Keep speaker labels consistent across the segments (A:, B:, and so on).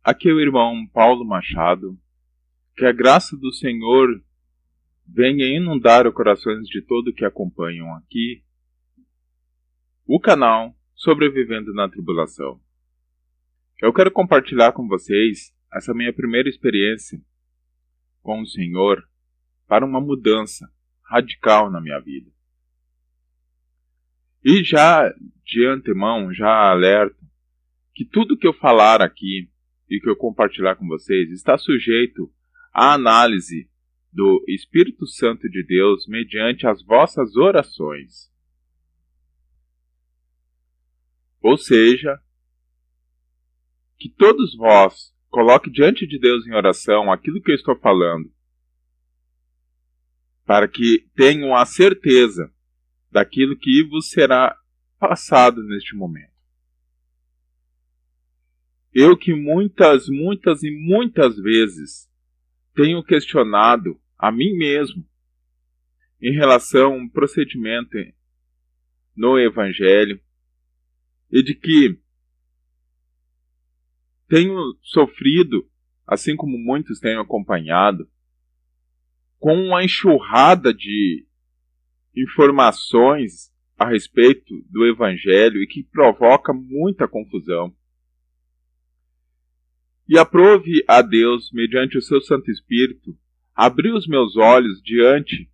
A: Aqui é o irmão Paulo Machado. Que a graça do Senhor venha inundar os corações de todos que acompanham aqui o canal Sobrevivendo na Tribulação. Eu quero compartilhar com vocês essa minha primeira experiência com o Senhor para uma mudança radical na minha vida. E já de antemão, já alerto que tudo que eu falar aqui e que eu compartilhar com vocês está sujeito à análise do Espírito Santo de Deus mediante as vossas orações. Ou seja, que todos vós coloquem diante de Deus em oração aquilo que eu estou falando, para que tenham a certeza daquilo que vos será passado neste momento. Eu que muitas vezes tenho questionado a mim mesmo em relação ao procedimento no Evangelho e de que tenho sofrido, assim como muitos têm acompanhado, com uma enxurrada de informações a respeito do Evangelho e que provoca muita confusão. E aprove a Deus, mediante o seu Santo Espírito, abrir os meus olhos diante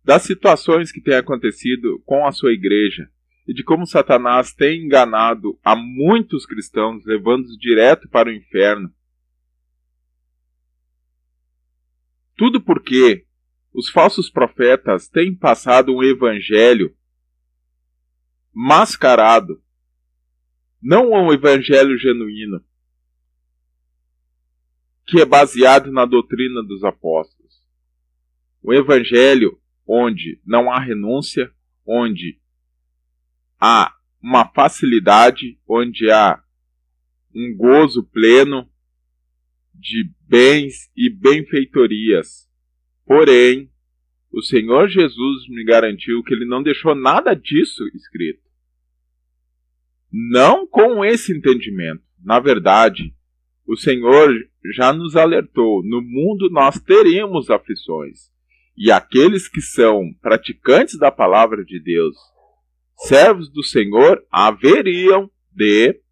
A: das situações que têm acontecido com a sua igreja e de como Satanás tem enganado a muitos cristãos, levando-os direto para o inferno. Tudo porque os falsos profetas têm passado um evangelho mascarado, não um evangelho genuíno, que é baseado na doutrina dos apóstolos. Um evangelho onde não há renúncia, onde há uma facilidade, onde há um gozo pleno de bens e benfeitorias. Porém, o Senhor Jesus me garantiu que Ele não deixou nada disso escrito. Não com esse entendimento. Na verdade, o Senhor já nos alertou, no mundo nós teremos aflições. E aqueles que são praticantes da palavra de Deus, servos do Senhor, haveriam de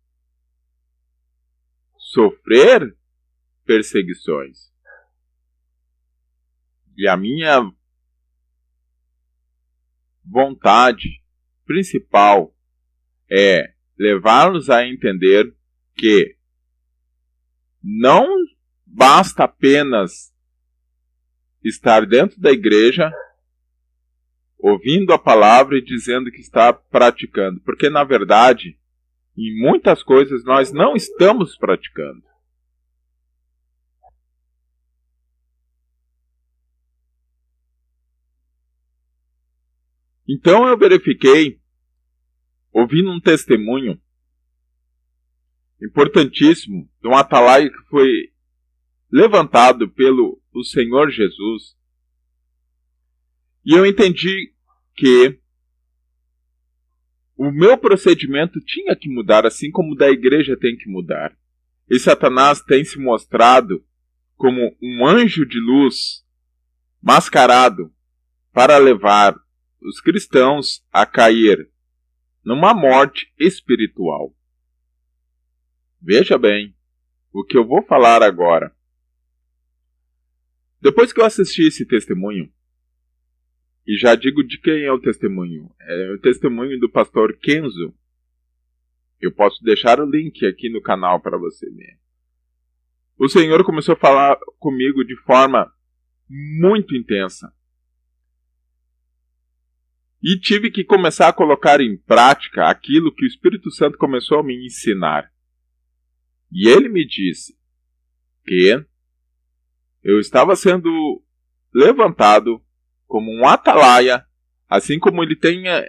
A: sofrer perseguições. E a minha vontade principal é levá-los a entender que não basta apenas estar dentro da igreja, ouvindo a palavra e dizendo que está praticando. Porque, na verdade, em muitas coisas nós não estamos praticando. Então eu verifiquei, ouvindo um testemunho importantíssimo de um atalaia que foi levantado pelo o Senhor Jesus, e eu entendi que o meu procedimento tinha que mudar, assim como o da igreja tem que mudar. E Satanás tem se mostrado como um anjo de luz mascarado para levar os cristãos a cair numa morte espiritual. Veja bem o que eu vou falar agora. Depois que eu assisti esse testemunho, e já digo de quem é o testemunho, é o testemunho do pastor Kenzo. Eu posso deixar o link aqui no canal para você ver. O Senhor começou a falar comigo de forma muito intensa. E tive que começar a colocar em prática aquilo que o Espírito Santo começou a me ensinar. E ele me disse que eu estava sendo levantado como um atalaia, assim como ele tenha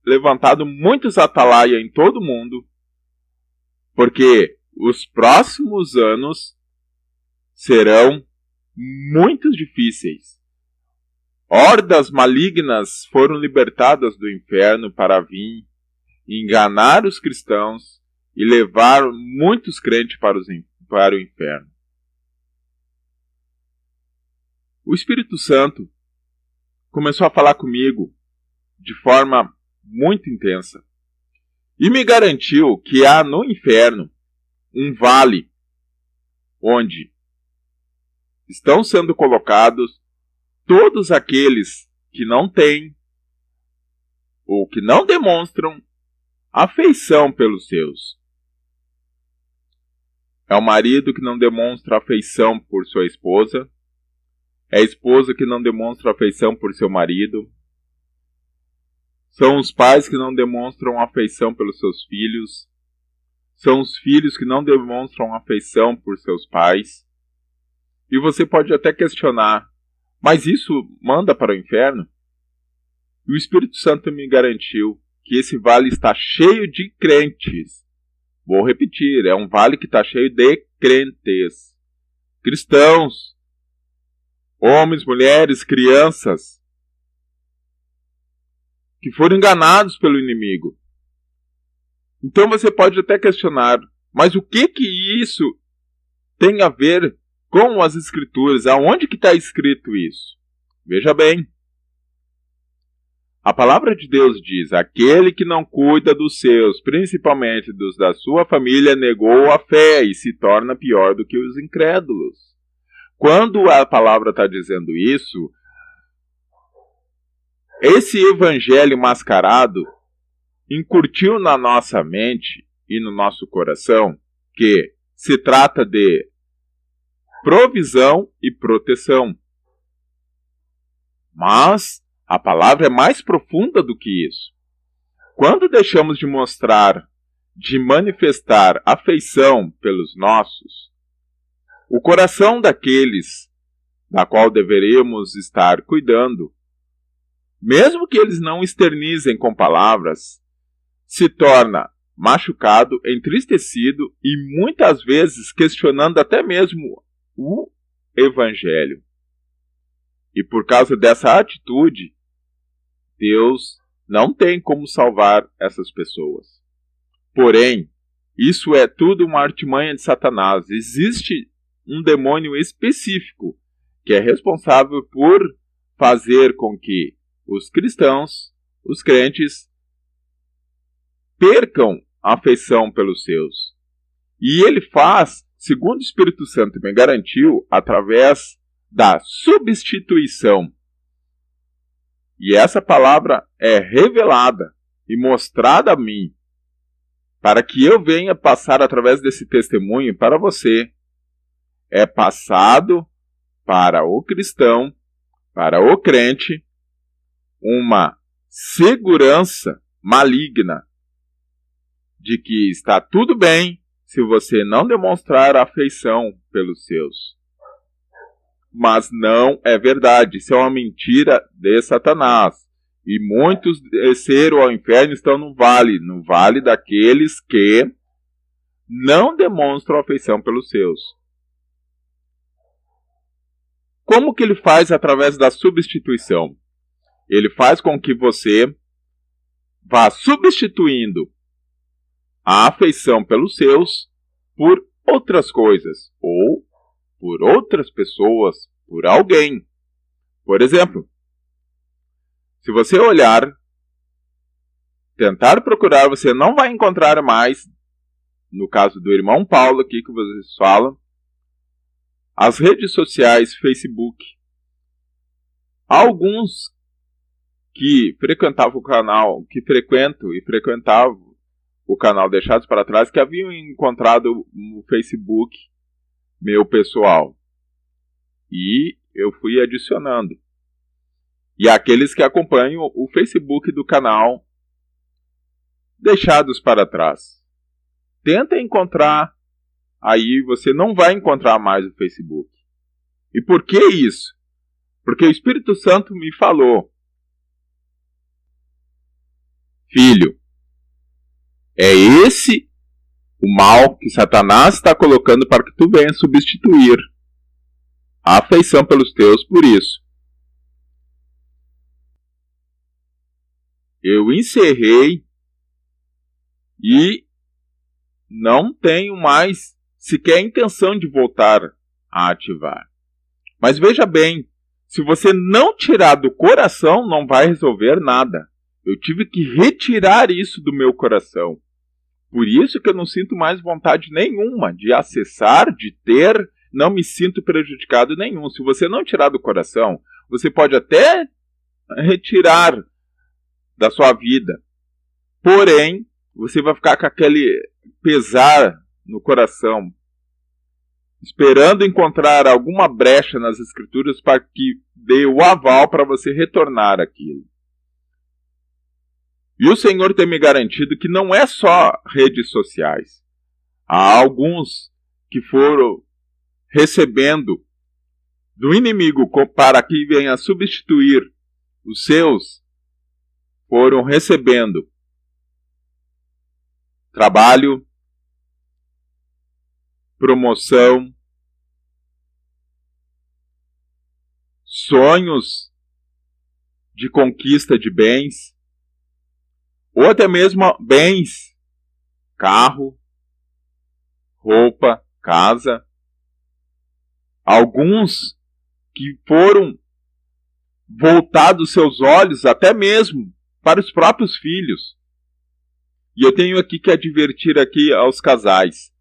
A: levantado muitos atalaia em todo o mundo, porque os próximos anos serão muito difíceis. Hordas malignas foram libertadas do inferno para vir enganar os cristãos e levar muitos crentes para o inferno. O Espírito Santo começou a falar comigo de forma muito intensa e me garantiu que há no inferno um vale onde estão sendo colocados todos aqueles que não têm ou que não demonstram afeição pelos seus. É o marido que não demonstra afeição por sua esposa, é a esposa que não demonstra afeição por seu marido, são os pais que não demonstram afeição pelos seus filhos, são os filhos que não demonstram afeição por seus pais. E você pode até questionar, mas isso manda para o inferno? E o Espírito Santo me garantiu que esse vale está cheio de crentes. Vou repetir, é um vale que está cheio de crentes. Cristãos, homens, mulheres, crianças, que foram enganados pelo inimigo. Então você pode até questionar, mas o que isso tem a ver com as Escrituras? Aonde que está escrito isso? Veja bem. A palavra de Deus diz, aquele que não cuida dos seus, principalmente dos da sua família, negou a fé e se torna pior do que os incrédulos. Quando a palavra está dizendo isso, esse evangelho mascarado incurtiu na nossa mente e no nosso coração que se trata de provisão e proteção. Mas a palavra é mais profunda do que isso. Quando deixamos de mostrar, de manifestar afeição pelos nossos, o coração daqueles da qual deveríamos estar cuidando, mesmo que eles não externizem com palavras, se torna machucado, entristecido e muitas vezes questionando até mesmo o Evangelho. E por causa dessa atitude, Deus não tem como salvar essas pessoas. Porém, isso é tudo uma artimanha de Satanás. Existe um demônio específico que é responsável por fazer com que os cristãos, os crentes, percam a afeição pelos seus. E ele faz, segundo o Espírito Santo me garantiu, através da substituição. E essa palavra é revelada e mostrada a mim, para que eu venha passar através desse testemunho para você. É passado para o cristão, para o crente, uma segurança maligna de que está tudo bem se você não demonstrar afeição pelos seus. Mas não é verdade, isso é uma mentira de Satanás. E muitos desceram ao inferno estão no vale daqueles que não demonstram afeição pelos seus. Como que ele faz através da substituição? Ele faz com que você vá substituindo a afeição pelos seus por outras coisas, ou por outras pessoas, por alguém. Por exemplo, se você olhar, tentar procurar, você não vai encontrar mais, no caso do irmão Paulo aqui que vocês falam, as redes sociais, Facebook. Alguns que frequentavam o canal, que frequentam e frequentavam o canal Deixados para Trás, que haviam encontrado no Facebook meu pessoal. E eu fui adicionando. E aqueles que acompanham o Facebook do canal Deixados para Trás. Tenta encontrar, aí você não vai encontrar mais o Facebook. E por que isso? Porque o Espírito Santo me falou: filho, é esse o mal que Satanás está colocando para que tu venha substituir a afeição pelos teus por isso. Eu encerrei e não tenho mais sequer intenção de voltar a ativar. Mas veja bem, se você não tirar do coração, não vai resolver nada. Eu tive que retirar isso do meu coração. Por isso que eu não sinto mais vontade nenhuma de acessar, de ter, não me sinto prejudicado nenhum. Se você não tirar do coração, você pode até retirar da sua vida. Porém, você vai ficar com aquele pesar no coração, esperando encontrar alguma brecha nas escrituras para que dê o aval para você retornar aquilo. E o Senhor tem me garantido que não é só redes sociais. Há alguns que foram recebendo do inimigo para que venha substituir os seus, foram recebendo trabalho, promoção, sonhos de conquista de bens, ou até mesmo bens, carro, roupa, casa. Alguns que foram voltados seus olhos até mesmo para os próprios filhos. E eu tenho aqui que advertir aqui aos casais.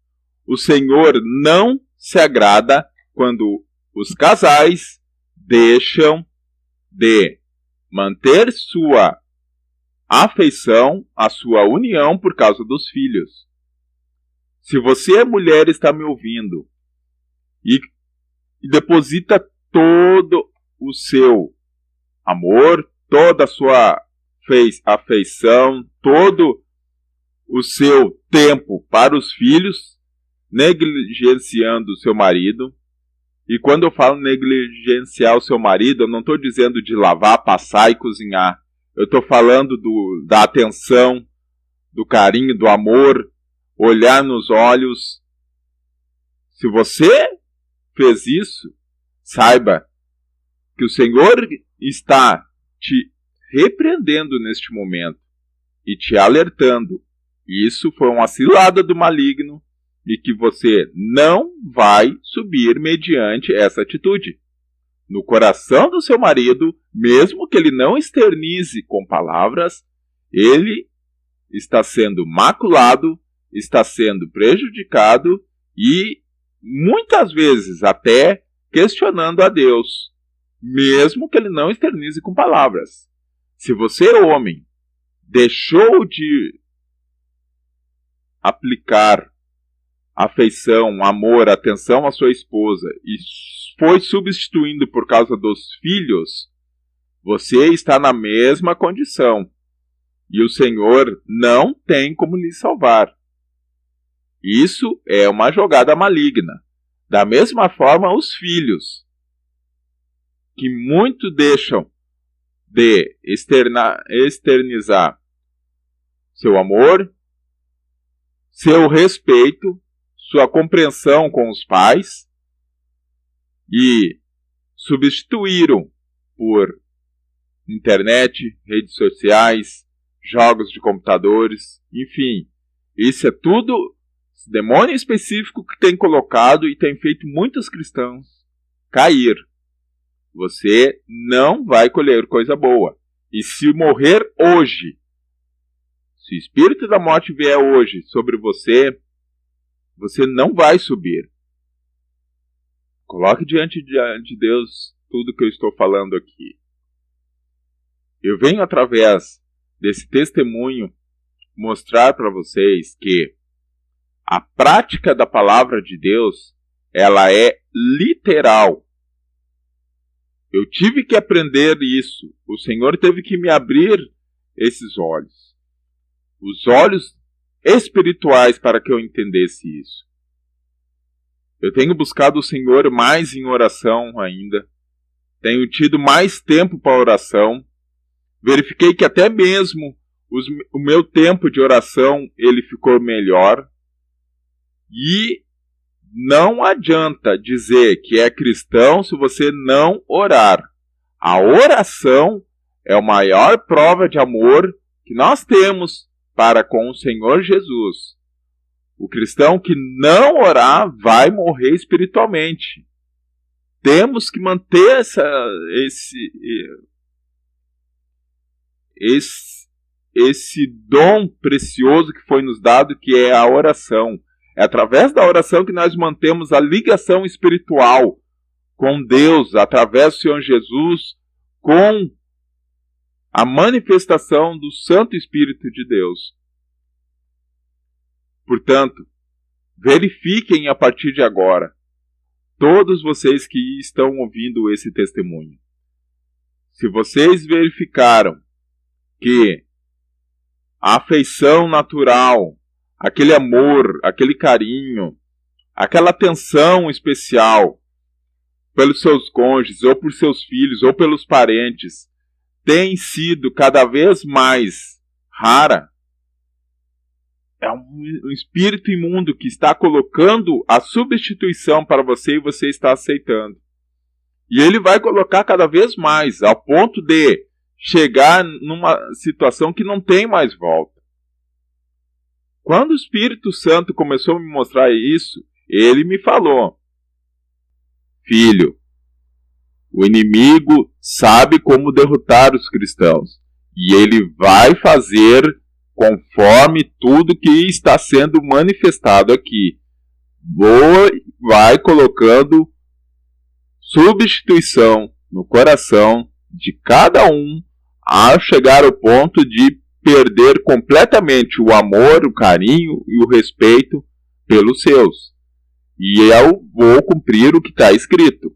A: O Senhor não se agrada quando os casais deixam de manter sua afeição, a sua união por causa dos filhos. Se você, mulher, está me ouvindo e deposita todo o seu amor, toda a sua afeição, todo o seu tempo para os filhos, negligenciando o seu marido. E quando eu falo negligenciar o seu marido, eu não estou dizendo de lavar, passar e cozinhar. Eu estou falando da atenção, do carinho, do amor, olhar nos olhos. Se você fez isso, saiba que o Senhor está te repreendendo neste momento e te alertando. Isso foi uma cilada do maligno e que você não vai subir mediante essa atitude. No coração do seu marido, mesmo que ele não externize com palavras, ele está sendo maculado, está sendo prejudicado e muitas vezes até questionando a Deus, mesmo que ele não externize com palavras. Se você, homem, deixou de aplicar afeição, amor, atenção à sua esposa e foi substituindo por causa dos filhos, você está na mesma condição. E o Senhor não tem como lhe salvar. Isso é uma jogada maligna. Da mesma forma, os filhos, que muito deixam de externizar seu amor, seu respeito, sua compreensão com os pais e substituíram por internet, redes sociais, jogos de computadores, enfim. Isso é tudo demônio específico que tem colocado e tem feito muitos cristãos cair. Você não vai colher coisa boa. E se morrer hoje, se o espírito da morte vier hoje sobre você, você não vai subir. Coloque diante de Deus tudo que eu estou falando aqui. Eu venho através desse testemunho mostrar para vocês que a prática da palavra de Deus, ela é literal. Eu tive que aprender isso. O Senhor teve que me abrir esses olhos. Os olhos espirituais para que eu entendesse isso. Eu tenho buscado o Senhor mais em oração ainda. Tenho tido mais tempo para oração. Verifiquei que até mesmo o meu tempo de oração ele ficou melhor. E não adianta dizer que é cristão se você não orar. A oração é a maior prova de amor que nós temos para com o Senhor Jesus. O cristão que não orar vai morrer espiritualmente. Temos que manter esse dom precioso que foi nos dado, que é a oração. É através da oração que nós mantemos a ligação espiritual com Deus, através do Senhor Jesus, com a manifestação do Santo Espírito de Deus. Portanto, verifiquem a partir de agora, todos vocês que estão ouvindo esse testemunho. Se vocês verificaram que a afeição natural, aquele amor, aquele carinho, aquela atenção especial pelos seus cônjuges, ou por seus filhos, ou pelos parentes, tem sido cada vez mais rara, é um espírito imundo que está colocando a substituição para você e você está aceitando. E ele vai colocar cada vez mais, ao ponto de chegar numa situação que não tem mais volta. Quando o Espírito Santo começou a me mostrar isso, ele me falou: filho, o inimigo sabe como derrotar os cristãos, e ele vai fazer conforme tudo que está sendo manifestado aqui. Vai colocando substituição no coração de cada um, a chegar ao ponto de perder completamente o amor, o carinho e o respeito pelos seus. E eu vou cumprir o que está escrito: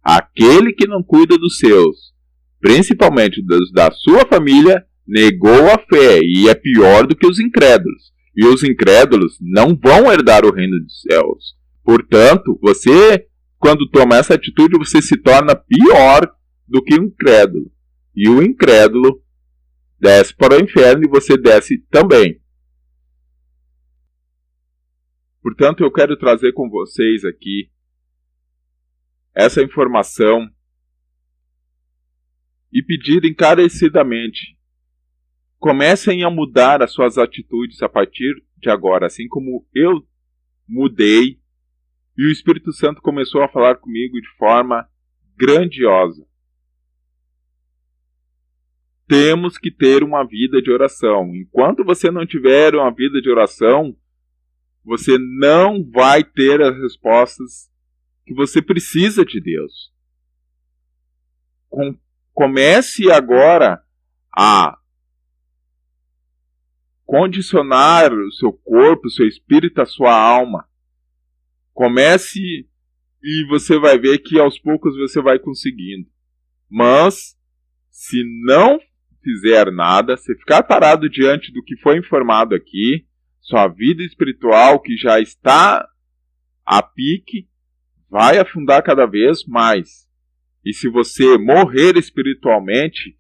A: aquele que não cuida dos seus, principalmente dos da sua família, negou a fé e é pior do que os incrédulos. E os incrédulos não vão herdar o reino dos céus. Portanto, você, quando toma essa atitude, você se torna pior do que o incrédulo. E o incrédulo desce para o inferno e você desce também. Portanto, eu quero trazer com vocês aqui essa informação e pedir encarecidamente: comecem a mudar as suas atitudes a partir de agora, assim como eu mudei e o Espírito Santo começou a falar comigo de forma grandiosa. Temos que ter uma vida de oração. Enquanto você não tiver uma vida de oração, você não vai ter as respostas que você precisa de Deus. Comece agora a condicionar o seu corpo, o seu espírito, a sua alma. Comece e você vai ver que aos poucos você vai conseguindo. Mas, se não fizer nada, se ficar parado diante do que foi informado aqui, sua vida espiritual, que já está a pique, vai afundar cada vez mais. E se você morrer espiritualmente,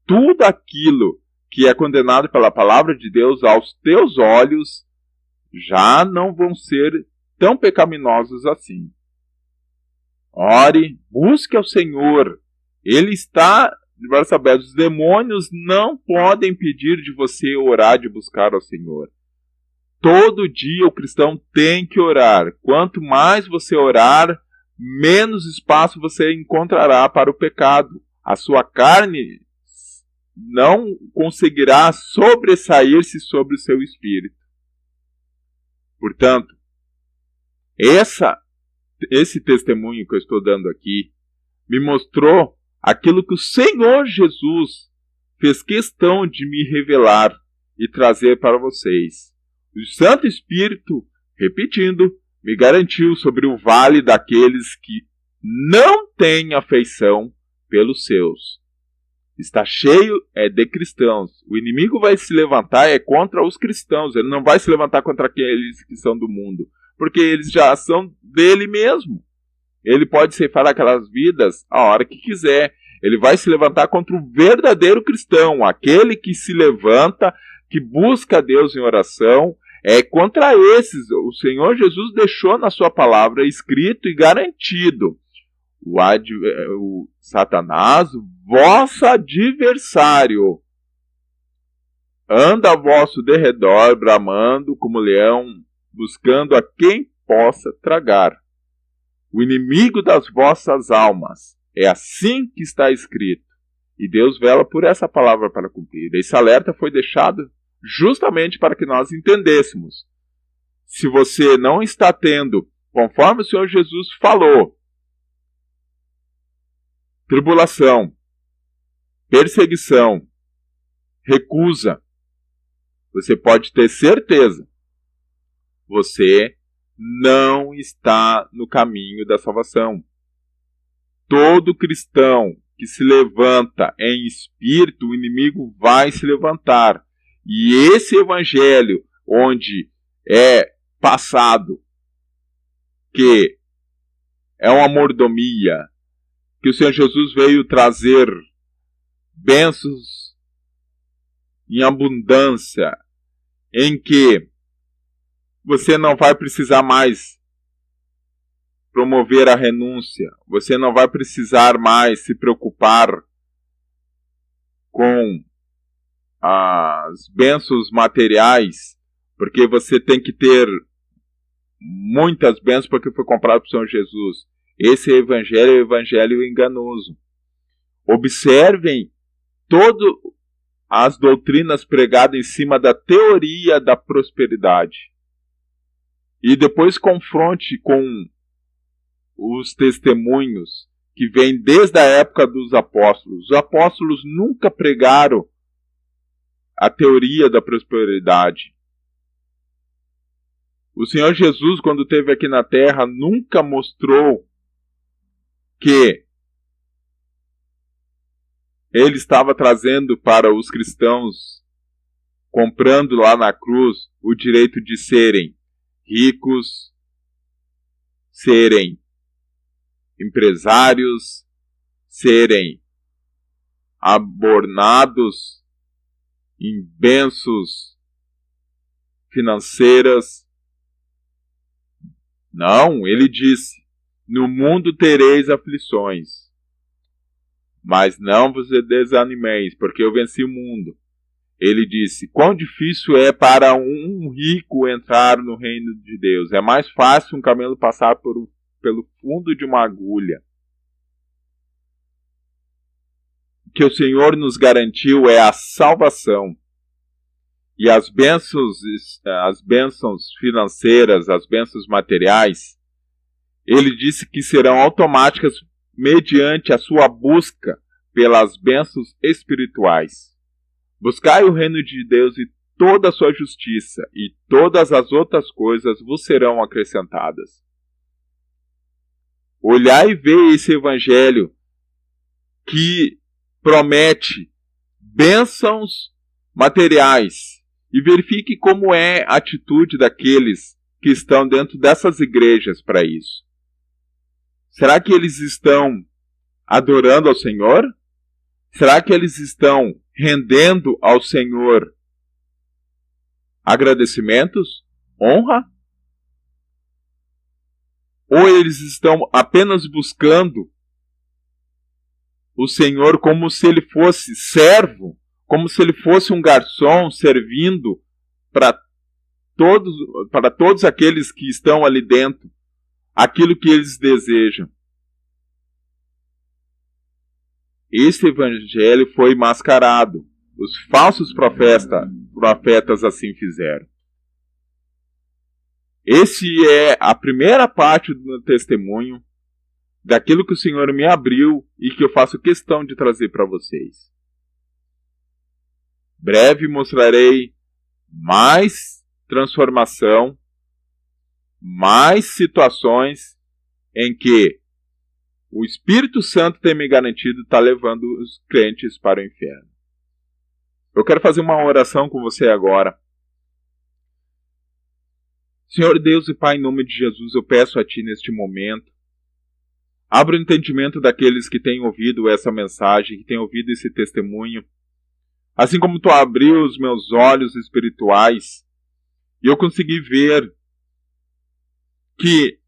A: tudo aquilo que é condenado pela palavra de Deus aos teus olhos já não vão ser tão pecaminosos assim. Ore, busque ao Senhor. Ele está de braços abertos. Os demônios não podem impedir de você orar, de buscar ao Senhor. Todo dia o cristão tem que orar. Quanto mais você orar, menos espaço você encontrará para o pecado. A sua carne não conseguirá sobressair-se sobre o seu espírito. Portanto, esse testemunho que eu estou dando aqui me mostrou aquilo que o Senhor Jesus fez questão de me revelar e trazer para vocês. O Santo Espírito, repetindo, me garantiu sobre o vale daqueles que não têm afeição pelos seus. Está cheio de cristãos. O inimigo vai se levantar contra os cristãos. Ele não vai se levantar contra aqueles que são do mundo, porque eles já são dele mesmo. Ele pode ceifar aquelas vidas a hora que quiser. Ele vai se levantar contra o verdadeiro cristão, aquele que se levanta, que busca Deus em oração. É contra esses. O Senhor Jesus deixou na sua palavra escrito e garantido: o Satanás, vosso adversário, anda a vosso derredor, bramando como leão, buscando a quem possa tragar. O inimigo das vossas almas. É assim que está escrito. E Deus vela por essa palavra para cumprir. Esse alerta foi deixado justamente para que nós entendêssemos. Se você não está tendo, conforme o Senhor Jesus falou, tribulação, perseguição, recusa, você pode ter certeza, você não está no caminho da salvação. Todo cristão que se levanta em espírito, o inimigo vai se levantar. E esse evangelho, onde é passado, que é uma mordomia, que o Senhor Jesus veio trazer bênçãos em abundância, em que você não vai precisar mais promover a renúncia, você não vai precisar mais se preocupar com as bênçãos materiais, porque você tem que ter muitas bênçãos porque foi comprado por Senhor Jesus. Esse evangelho é o evangelho enganoso. Observem todas as doutrinas pregadas em cima da teoria da prosperidade. E depois confronte com os testemunhos que vêm desde a época dos apóstolos. Os apóstolos nunca pregaram a teoria da prosperidade. O Senhor Jesus, quando esteve aqui na terra, nunca mostrou que ele estava trazendo para os cristãos, comprando lá na cruz, o direito de serem ricos, serem empresários, serem abornados em bênçãos financeiras. Não, ele disse, no mundo tereis aflições, mas não vos desanimeis, porque eu venci o mundo. Ele disse, quão difícil é para um rico entrar no reino de Deus. É mais fácil um camelo passar pelo fundo de uma agulha. O que o Senhor nos garantiu é a salvação. E as bênçãos financeiras, as bênçãos materiais, ele disse que serão automáticas mediante a sua busca pelas bênçãos espirituais. Buscai o reino de Deus e toda a sua justiça, e todas as outras coisas vos serão acrescentadas. Olhai e vê esse evangelho que promete bênçãos materiais e verifique como é a atitude daqueles que estão dentro dessas igrejas para isso. Será que eles estão adorando ao Senhor? Será que eles estão rendendo ao Senhor agradecimentos, honra? Ou eles estão apenas buscando o Senhor como se ele fosse servo, como se ele fosse um garçom servindo para todos aqueles que estão ali dentro, aquilo que eles desejam? Esse evangelho foi mascarado. Os falsos profetas assim fizeram. Esse é a primeira parte do meu testemunho, daquilo que o Senhor me abriu e que eu faço questão de trazer para vocês. Breve mostrarei mais transformação, mais situações em que o Espírito Santo tem me garantido estar levando os crentes para o inferno. Eu quero fazer uma oração com você agora. Senhor Deus e Pai, em nome de Jesus, eu peço a Ti neste momento, abra o entendimento daqueles que têm ouvido essa mensagem, que têm ouvido esse testemunho, assim como Tu abriu os meus olhos espirituais, e eu consegui ver que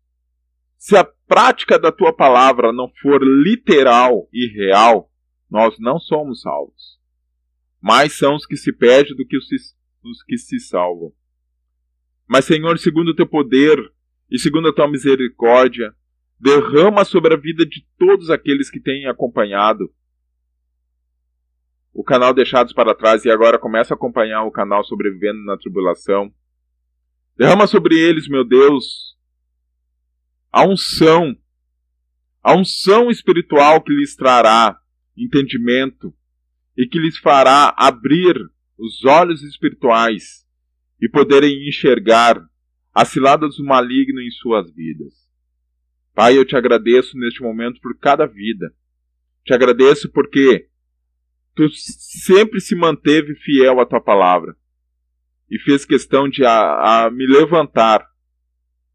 A: se a prática da Tua palavra não for literal e real, nós não somos salvos. Mais são os que se perdem do que os que se salvam. Mas, Senhor, segundo o teu poder e segundo a tua misericórdia, derrama sobre a vida de todos aqueles que têm acompanhado o canal Deixados para Trás e agora começa a acompanhar o canal Sobrevivendo na Tribulação. Derrama sobre eles, meu Deus, a unção espiritual que lhes trará entendimento e que lhes fará abrir os olhos espirituais e poderem enxergar as ciladas do maligno em suas vidas. Pai, eu te agradeço neste momento por cada vida. Te agradeço porque tu sempre se manteve fiel à tua palavra e fez questão de me levantar,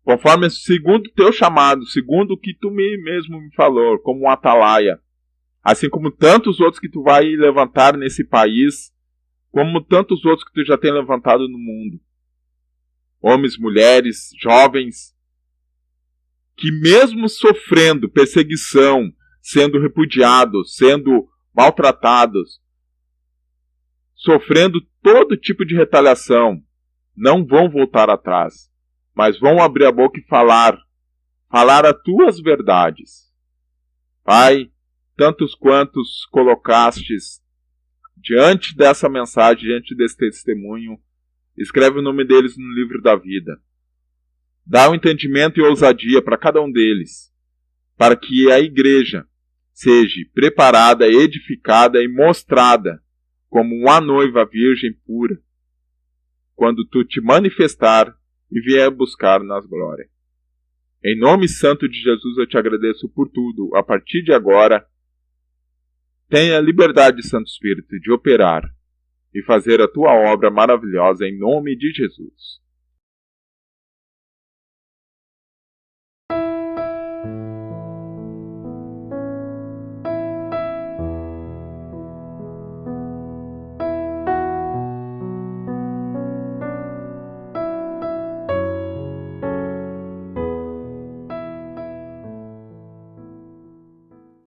A: conforme segundo o teu chamado, segundo o que tu mesmo me falou, como um atalaia, assim como tantos outros que tu vai levantar nesse país, como tantos outros que tu já tem levantado no mundo. Homens, mulheres, jovens, que mesmo sofrendo perseguição, sendo repudiados, sendo maltratados, sofrendo todo tipo de retaliação, não vão voltar atrás, mas vão abrir a boca e falar as tuas verdades. Pai, tantos quantos colocastes diante dessa mensagem, diante desse testemunho, escreve o nome deles no livro da vida. Dá um entendimento e ousadia para cada um deles, para que a igreja seja preparada, edificada e mostrada como uma noiva virgem pura, quando tu te manifestar e vier buscar nas glórias. Em nome santo de Jesus eu te agradeço por tudo. A partir de agora, tenha liberdade, Santo Espírito, de operar e fazer a tua obra maravilhosa em nome de Jesus.